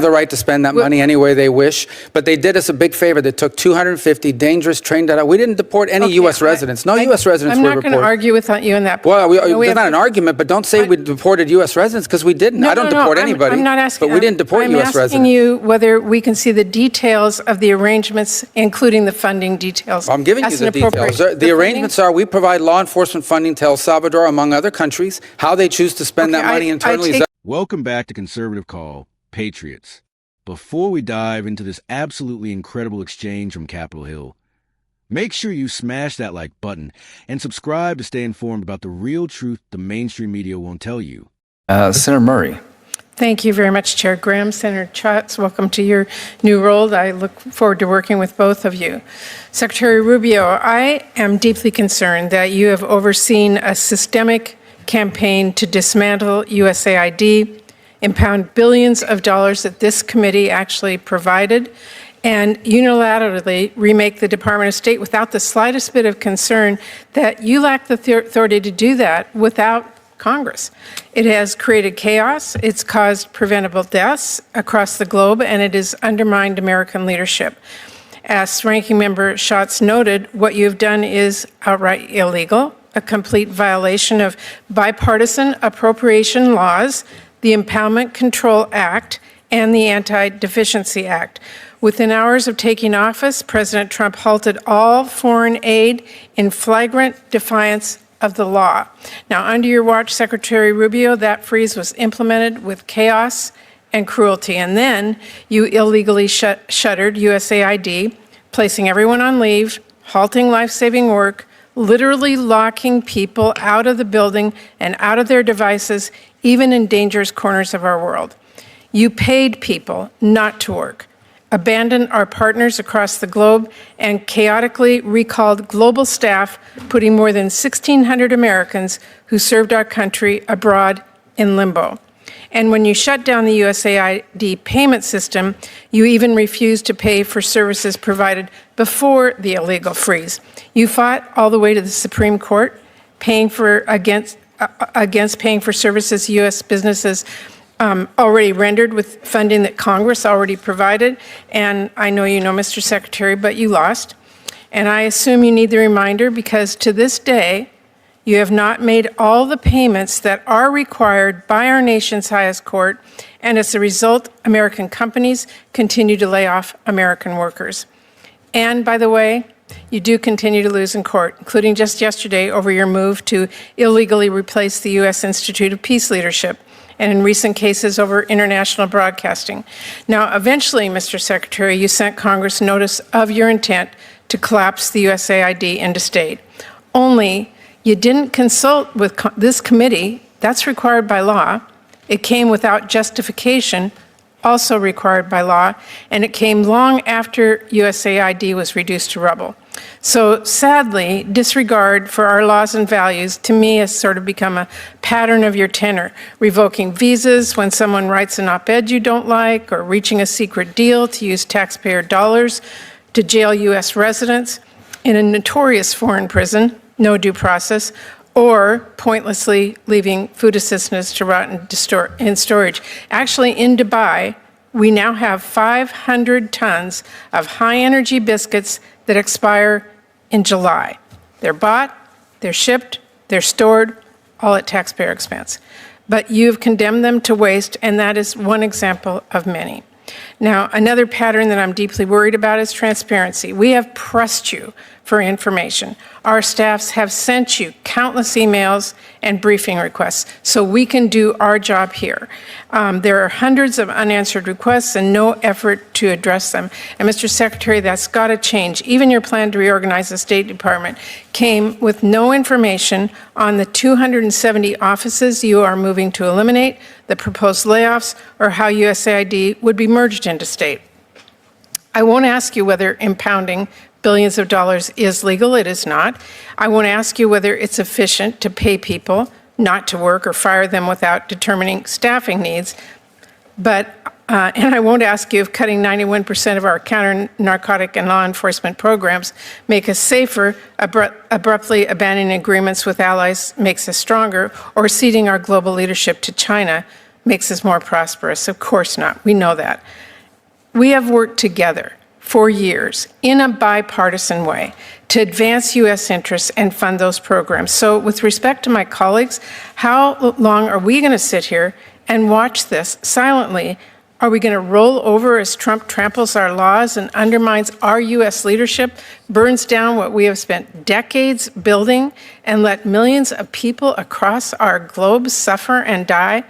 the right to spend that money any way they wish, but they did us a big favor. They took 250 dangerous trained out. We didn't deport any U.S. residents. No U.S. residents were reported. I'm not going to argue with you on that point. Well, it's not an argument, but don't say we deported U.S. residents, because we didn't. I don't deport anybody. I'm not asking. But we didn't deport U.S. residents. I'm asking you whether we can see the details of the arrangements, including the funding details. I'm giving you the details. The arrangements are we provide law enforcement funding to El Salvador, among other countries. How they choose to spend that money internally. Welcome back to Conservative Call, Patriots. Before we dive into this absolutely incredible exchange from Capitol Hill, make sure you smash that like button and subscribe to stay informed about the real truth the mainstream media won't tell you. Senator Murray. Thank you very much, Chair Graham. Senator Schatz, welcome to your new role. I look forward to working with both of you. Secretary Rubio, I am deeply concerned that you have overseen a systemic campaign to dismantle USAID, impound billions of dollars that this committee actually provided, and unilaterally remake the Department of State without the slightest bit of concern that you lack the authority to do that without Congress. It has created chaos, it's caused preventable deaths across the globe, and it has undermined American leadership. As Ranking Member Schatz noted, what you've done is outright illegal, a complete violation of bipartisan appropriation laws, the Impoundment Control Act, and the Anti-Deficiency Act. Within hours of taking office, President Trump halted all foreign aid in flagrant defiance of the law. Now, under your watch, Secretary Rubio, that freeze was implemented with chaos and cruelty. And then you illegally shuttered USAID, placing everyone on leave, halting life-saving work, literally locking people out of the building and out of their devices, even in dangerous corners of our world. You paid people not to work, abandoned our partners across the globe, and chaotically recalled global staff, putting more than 1,600 Americans who served our country abroad in limbo. And when you shut down the USAID payment system, you even refused to pay for services provided before the illegal freeze. You fought all the way to the Supreme Court, against paying for services U.S. businesses already rendered with funding that Congress already provided. And I know you know, Mr. Secretary, but you lost. And I assume you need the reminder because to this day, you have not made all the payments that are required by our nation's highest court, and as a result, American companies continue to lay off American workers. And by the way, you do continue to lose in court, including just yesterday over your move to illegally replace the U.S. Institute of Peace Leadership, and in recent cases over international broadcasting. Now, eventually, Mr. Secretary, you sent Congress notice of your intent to collapse the USAID into state. Only you didn't consult with this committee. That's required by law. It came without justification, also required by law, and it came long after USAID was reduced to rubble. So sadly, disregard for our laws and values, to me, has sort of become a pattern of your tenor, revoking visas when someone writes an op-ed you don't like, or reaching a secret deal to use taxpayer dollars to jail U.S. residents in a notorious foreign prison, no due process, or pointlessly leaving food assistance to rot in storage. Actually, in Dubai, we now have 500 tons of high-energy biscuits that expire in July. They're bought, they're shipped, they're stored, all at taxpayer expense. But you've condemned them to waste, and that is one example of many. Now, another pattern that I'm deeply worried about is transparency. We have pressed you for information. Our staffs have sent you countless emails and briefing requests so we can do our job here. There are hundreds of unanswered requests and no effort to address them. And Mr. Secretary, that's got to change. Even your plan to reorganize the State Department came with no information on the 270 offices you are moving to eliminate, the proposed layoffs, or how USAID would be merged into state. I won't ask you whether impounding billions of dollars is legal. It is not. I won't ask you whether it's efficient to pay people not to work or fire them without determining staffing needs. But, and I won't ask you if cutting 91% of our counter-narcotic and law enforcement programs make us safer, abruptly abandoning agreements with allies makes us stronger, or ceding our global leadership to China makes us more prosperous. Of course not. We know that. We have worked together for years in a bipartisan way to advance U.S. interests and fund those programs. So with respect to my colleagues, how long are we going to sit here and watch this silently? Are we going to roll over as Trump tramples our laws and undermines our U.S. leadership, burns down what we have spent decades building, and let millions of people across our globe suffer and die?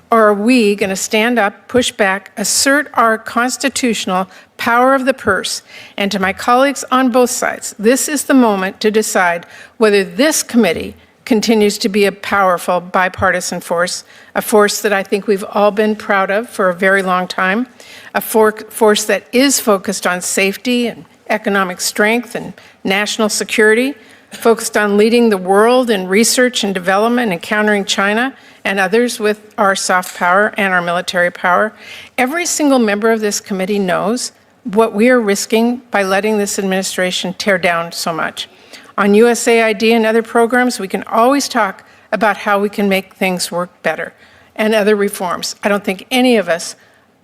Or are we going to stand up, push back, assert our constitutional power of the purse? And to my colleagues on both sides, this is the moment to decide whether this committee continues to be a powerful bipartisan force, a force that I think we've all been proud of for a very long time, a force that is focused on safety and economic strength and national security, focused on leading the world in research and development and countering China and others with our soft power and our military power. Every single member of this committee knows what we are risking by letting this administration tear down so much. On USAID and other programs, we can always talk about how we can make things work better and other reforms. I don't think any of us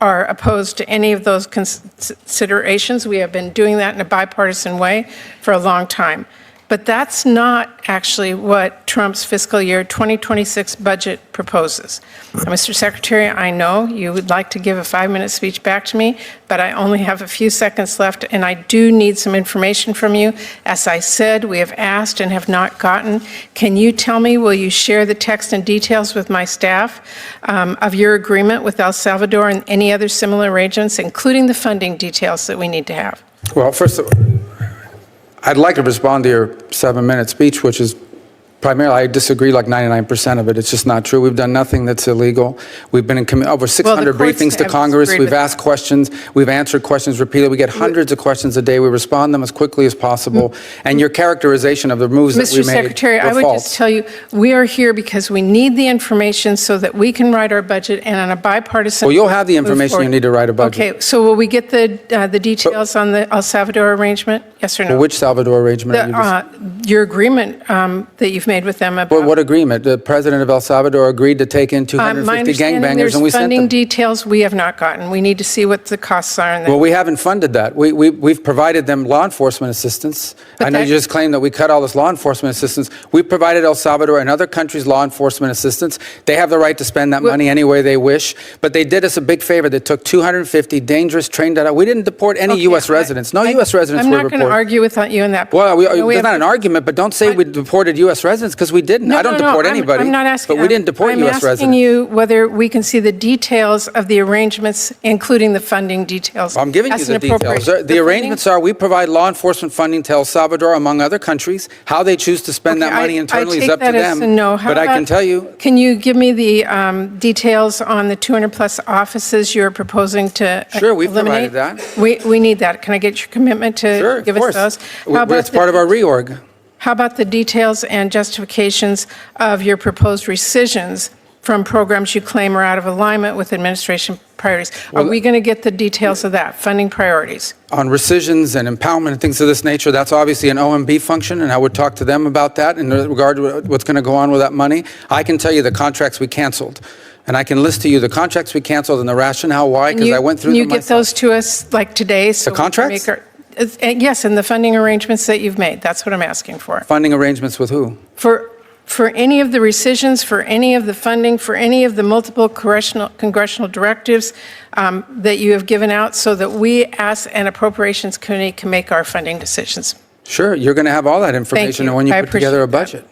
are opposed to any of those considerations. We have been doing that in a bipartisan way for a long time. But that's not actually what Trump's fiscal year 2026 budget proposes. Mr. Secretary, I know you would like to give a 5-minute speech back to me, but I only have a few seconds left, and I do need some information from you. As I said, we have asked and have not gotten. Can you tell me, will you share the text and details with my staff of your agreement with El Salvador and any other similar arrangements, including the funding details that we need to have? Well, first of all, I'd like to respond to your 7-minute speech, which is primarily, I disagree like 99% of it. It's just not true. We've done nothing that's illegal. We've been in over 600 briefings to Congress. We've asked questions. We've answered questions repeatedly. We get hundreds of questions a day. We respond them as quickly as possible. And your characterization of the moves that we made Mr. Secretary, I would just tell you, we are here because we need the information so that we can write our budget and on a bipartisan. Well, you'll have the information you need to write a budget. Okay, so will we get the details on the El Salvador arrangement? Yes or no? Well, which Salvador arrangement? Your agreement that you've made with them about. Well, what agreement? The president of El Salvador agreed to take in 250 gangbangers, and we sent them. Funding details we have not gotten. We need to see what the costs are. Well, we haven't funded that. We've provided them law enforcement assistance. I know you just claimed that we cut all this law enforcement assistance. We've provided El Salvador and other countries law enforcement assistance. They have the right to spend that money any way they wish, but they did us a big favor. They took 250 dangerous trained out. We didn't deport any U.S. residents. No U.S. residents were reported. I'm not going to argue with you on that. Well, it's not an argument, but don't say we deported U.S. residents, because we didn't. I don't deport anybody. I'm not asking. But we didn't deport U.S. residents. I'm asking you whether we can see the details of the arrangements, including the funding details. I'm giving you the details. The arrangements are we provide law enforcement funding to El Salvador, among other countries. How they choose to spend that money internally is up to them. But I can tell you. Can you give me the details on the 200-plus offices you're proposing to eliminate? Sure, we've provided that. We need that. Can I get your commitment to give us those? It's part of our reorg. How about the details and justifications of your proposed rescissions from programs you claim are out of alignment with administration priorities? Are we going to get the details of that, funding priorities? On rescissions and empowerment and things of this nature, that's obviously an OMB function, and I would talk to them about that in regard to what's going to go on with that money. I can tell you the contracts we canceled. And I can list to you the contracts we canceled and the rationale why, because I went through them myself. Can you get those to us like today? So the contracts? Yes, and the funding arrangements that you've made. That's what I'm asking for. Funding arrangements with who? For any of the rescissions, for any of the funding, for any of the multiple congressional directives that you have given out, so that we as an appropriations committee can make our funding decisions. Sure, you're going to have all that information when you put together a budget.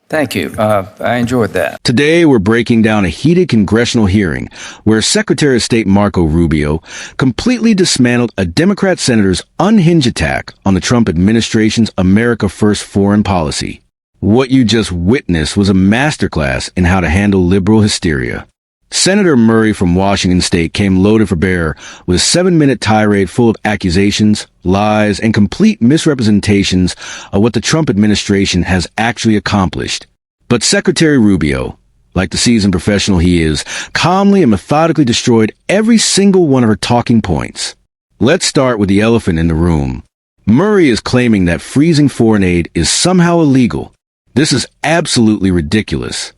Thank you. I enjoyed that. Today, we're breaking down a heated congressional hearing where Secretary of State Marco Rubio completely dismantled a Democrat senator's unhinged attack on the Trump administration's America First foreign policy. What you just witnessed was a masterclass in how to handle liberal hysteria. Senator Murray from Washington State came loaded for bear with a 7-minute tirade full of accusations, lies, and complete misrepresentations of what the Trump administration has actually accomplished. But Secretary Rubio, like the seasoned professional he is, calmly and methodically destroyed every single one of her talking points. Let's start with the elephant in the room. Murray is claiming that freezing foreign aid is somehow illegal. This is absolutely ridiculous.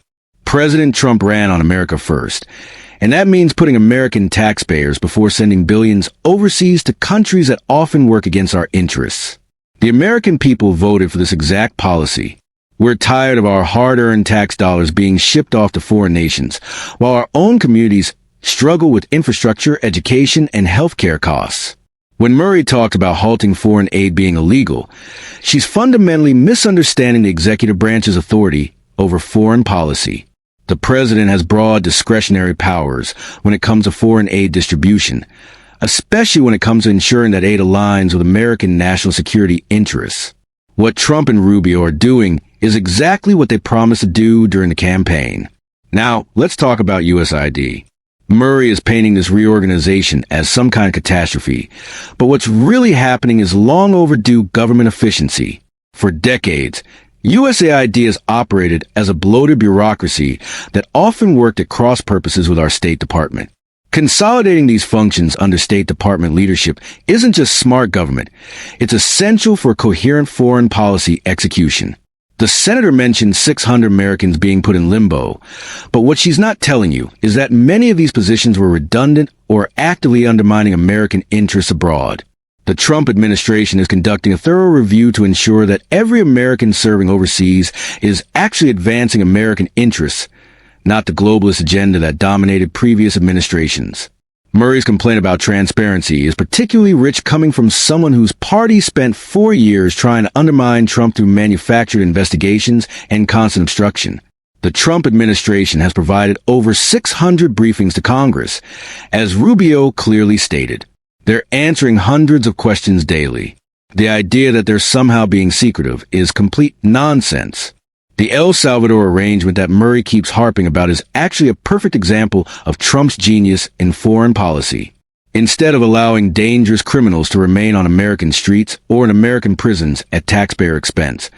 President Trump ran on America first, and that means putting American taxpayers before sending billions overseas to countries that often work against our interests. The American people voted for this exact policy. We're tired of our hard-earned tax dollars being shipped off to foreign nations, while our own communities struggle with infrastructure, education, and healthcare costs. When Murray talked about halting foreign aid being illegal, she's fundamentally misunderstanding the executive branch's authority over foreign policy. The president has broad discretionary powers when it comes to foreign aid distribution, especially when it comes to ensuring that aid aligns with American national security interests. What Trump and Rubio are doing is exactly what they promised to do during the campaign. Now, let's talk about USAID. Murray is painting this reorganization as some kind of catastrophe, but what's really happening is long overdue government efficiency. For decades, USAID has operated as a bloated bureaucracy that often worked at cross purposes with our State Department. Consolidating these functions under State Department leadership isn't just smart government. It's essential for coherent foreign policy execution. The senator mentioned 600 Americans being put in limbo, but what she's not telling you is that many of these positions were redundant or actively undermining American interests abroad. The Trump administration is conducting a thorough review to ensure that every American serving overseas is actually advancing American interests, not the globalist agenda that dominated previous administrations. Murray's complaint about transparency is particularly rich coming from someone whose party spent 4 years trying to undermine Trump through manufactured investigations and constant obstruction. The Trump administration has provided over 600 briefings to Congress, as Rubio clearly stated. They're answering hundreds of questions daily. The idea that they're somehow being secretive is complete nonsense. The El Salvador arrangement that Murray keeps harping about is actually a perfect example of Trump's genius in foreign policy. Instead of allowing dangerous criminals to remain on American streets or in American prisons at taxpayer expense,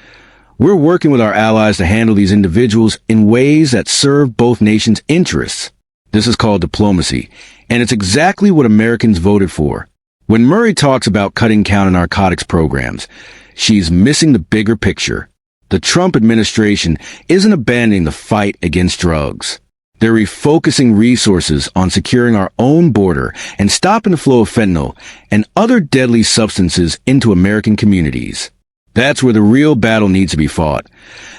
we're working with our allies to handle these individuals in ways that serve both nations' interests. This is called diplomacy, and it's exactly what Americans voted for. When Murray talks about cutting counter narcotics programs, she's missing the bigger picture. The Trump administration isn't abandoning the fight against drugs. They're refocusing resources on securing our own border and stopping the flow of fentanyl and other deadly substances into American communities. That's where the real battle needs to be fought,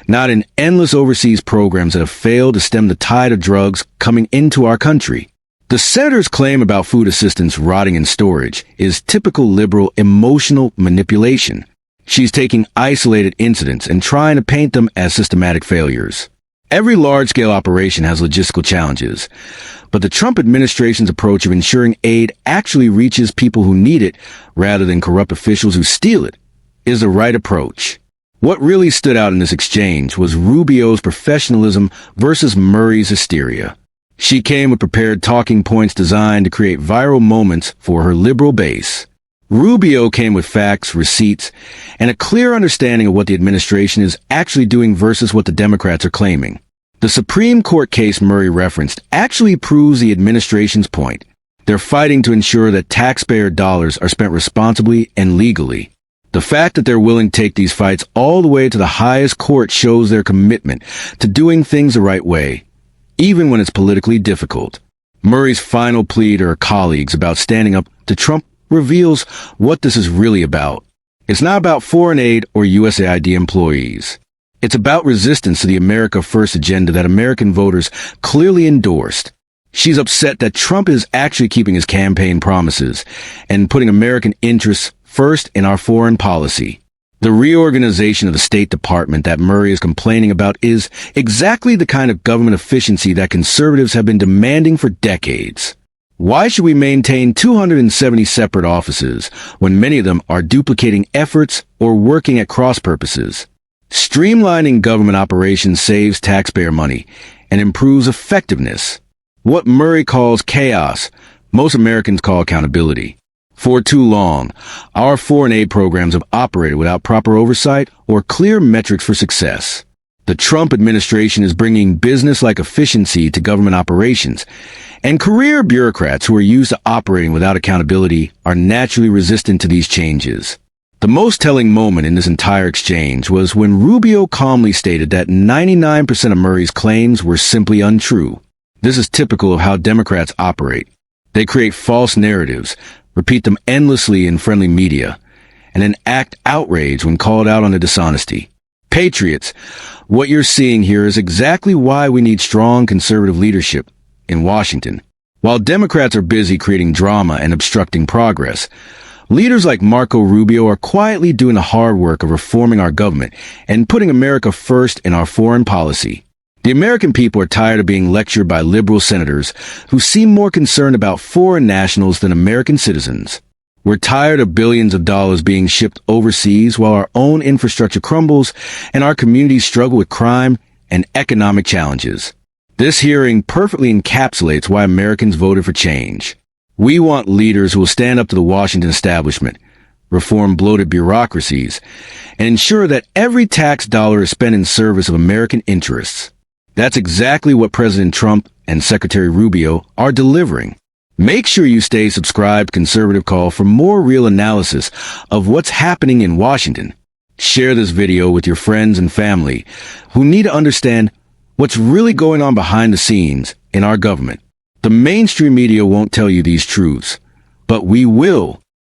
not in endless overseas programs that have failed to stem the tide of drugs coming into our country. The senator's claim about food assistance rotting in storage is typical liberal emotional manipulation. She's taking isolated incidents and trying to paint them as systematic failures. Every large-scale operation has logistical challenges, but the Trump administration's approach of ensuring aid actually reaches people who need it rather than corrupt officials who steal it is the right approach. What really stood out in this exchange was Rubio's professionalism versus Murray's hysteria. She came with prepared talking points designed to create viral moments for her liberal base. Rubio came with facts, receipts, and a clear understanding of what the administration is actually doing versus what the Democrats are claiming. The Supreme Court case Murray referenced actually proves the administration's point. They're fighting to ensure that taxpayer dollars are spent responsibly and legally. The fact that they're willing to take these fights all the way to the highest court shows their commitment to doing things the right way, even when it's politically difficult. Murray's final plea to her colleagues about standing up to Trump reveals what this is really about. It's not about foreign aid or USAID employees. It's about resistance to the America First agenda that American voters clearly endorsed. She's upset that Trump is actually keeping his campaign promises and putting American interests first in our foreign policy. The reorganization of the State Department that Murray is complaining about is exactly the kind of government efficiency that conservatives have been demanding for decades. Why should we maintain 270 separate offices when many of them are duplicating efforts or working at cross purposes? Streamlining government operations saves taxpayer money and improves effectiveness. What Murray calls chaos, most Americans call accountability. For too long, our foreign aid programs have operated without proper oversight or clear metrics for success. The Trump administration is bringing business-like efficiency to government operations, and career bureaucrats who are used to operating without accountability are naturally resistant to these changes. The most telling moment in this entire exchange was when Rubio calmly stated that 99% of Murray's claims were simply untrue. This is typical of how Democrats operate. They create false narratives, repeat them endlessly in friendly media, and then act outraged when called out on the dishonesty. Patriots, what you're seeing here is exactly why we need strong conservative leadership in Washington. While Democrats are busy creating drama and obstructing progress, leaders like Marco Rubio are quietly doing the hard work of reforming our government and putting America first in our foreign policy. The American people are tired of being lectured by liberal senators who seem more concerned about foreign nationals than American citizens. We're tired of billions of dollars being shipped overseas while our own infrastructure crumbles and our communities struggle with crime and economic challenges. This hearing perfectly encapsulates why Americans voted for change. We want leaders who will stand up to the Washington establishment, reform bloated bureaucracies, and ensure that every tax dollar is spent in service of American interests. That's exactly what President Trump and Secretary Rubio are delivering. Make sure you stay subscribed to Conservative Call for more real analysis of what's happening in Washington. Share this video with your friends and family who need to understand what's really going on behind the scenes in our government. The mainstream media won't tell you these truths, but we will